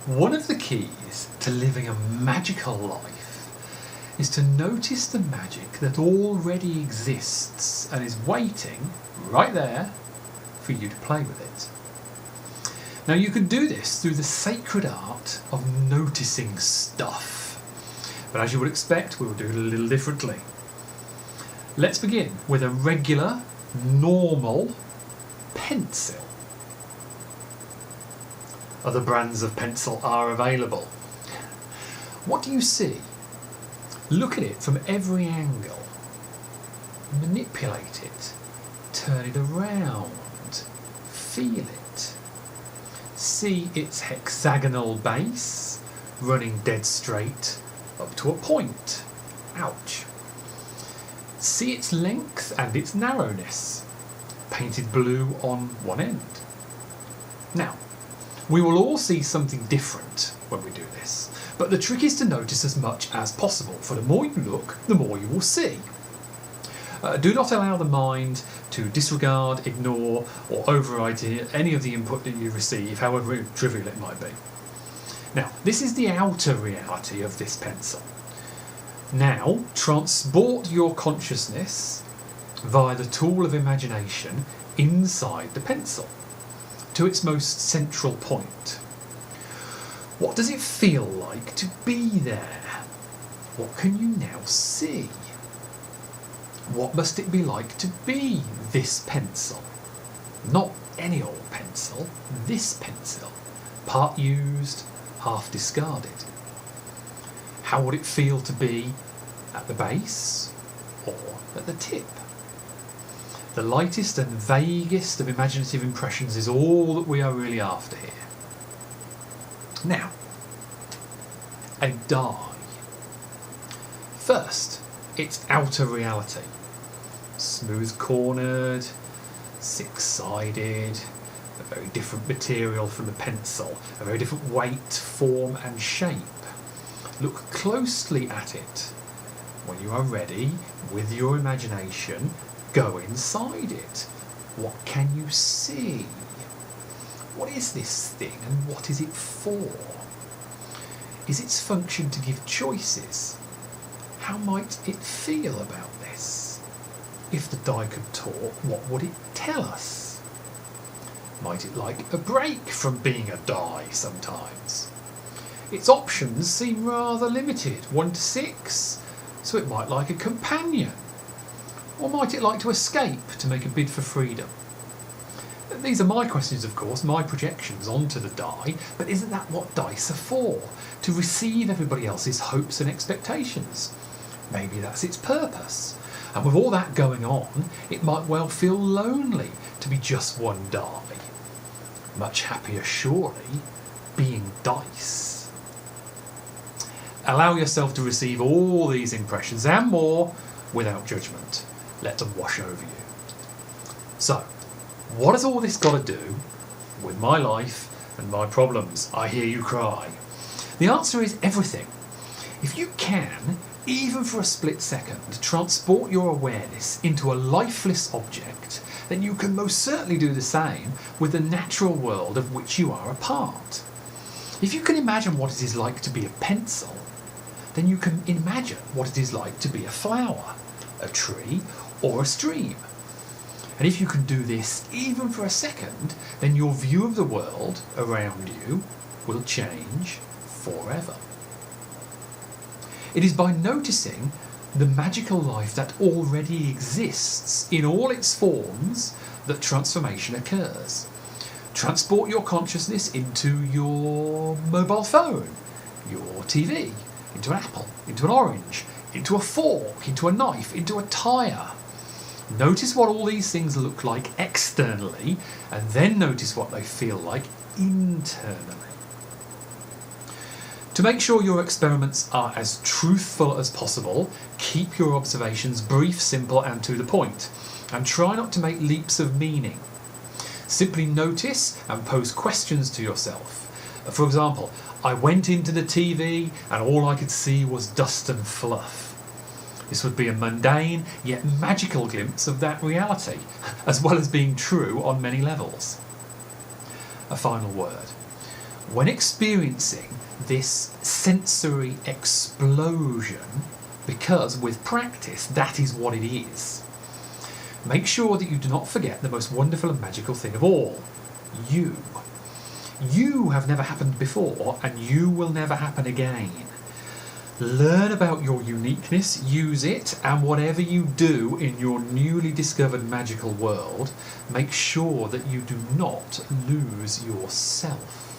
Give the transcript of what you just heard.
One of the keys to living a magical life is to notice the magic that already exists and is waiting right there for you to play with it. Now you can do this through the sacred art of noticing stuff, but as you would expect, we will do it a little differently. Let's begin with a regular, normal pencil. Other brands of pencil are available. What do you see? Look at it from every angle. Manipulate it. Turn it around. Feel it. See its hexagonal base running dead straight up to a point. Ouch. See its length and its narrowness. Painted blue on one end. Now, we will all see something different when we do this, but the trick is to notice as much as possible, for the more you look, the more you will see. Do not allow the mind to disregard, ignore, or override any of the input that you receive, however trivial it might be. Now, this is the outer reality of this pencil. Now, transport your consciousness via the tool of imagination inside the pencil, to its most central point. What does it feel like to be there? What can you now see? What must it be like to be this pencil? Not any old pencil, this pencil, part used, half discarded. How would it feel to be at the base or at the tip? The lightest and vaguest of imaginative impressions is all that we are really after here. Now, a die. First, its outer reality. Smooth-cornered, six-sided, a very different material from the pencil, a very different weight, form and shape. Look closely at it. When you are ready, with your imagination, go inside it. What can you see? What is this thing and what is it for? Is its function to give choices? How might it feel about this? If the die could talk, what would it tell us? Might it like a break from being a die sometimes? Its options seem rather limited, 1 to 6, so it might like a companion. Or might it like to escape to make a bid for freedom? These are my questions, of course, my projections onto the die, but isn't that what dice are for? To receive everybody else's hopes and expectations. Maybe that's its purpose. And with all that going on, it might well feel lonely to be just one die. Much happier, surely, being dice. Allow yourself to receive all these impressions and more without judgment. Let them wash over you. So, what has all this got to do with my life and my problems? I hear you cry. The answer is everything. If you can, even for a split second, transport your awareness into a lifeless object, then you can most certainly do the same with the natural world of which you are a part. If you can imagine what it is like to be a pencil, then you can imagine what it is like to be a flower, a tree, or a stream. And if you can do this even for a second, then your view of the world around you will change forever. It is by noticing the magical life that already exists in all its forms that transformation occurs. Transport your consciousness into your mobile phone, your TV, into an apple, into an orange, into a fork, into a knife, into a tyre. Notice what all these things look like externally, and then notice what they feel like internally. To make sure your experiments are as truthful as possible, keep your observations brief, simple and to the point, and try not to make leaps of meaning. Simply notice and pose questions to yourself. For example, I went into the TV and all I could see was dust and fluff. This would be a mundane yet magical glimpse of that reality, as well as being true on many levels. A final word. When experiencing this sensory explosion, because with practice that is what it is, make sure that you do not forget the most wonderful and magical thing of all. You. You have never happened before, and you will never happen again. Learn about your uniqueness, use it, and whatever you do in your newly discovered magical world, make sure that you do not lose yourself.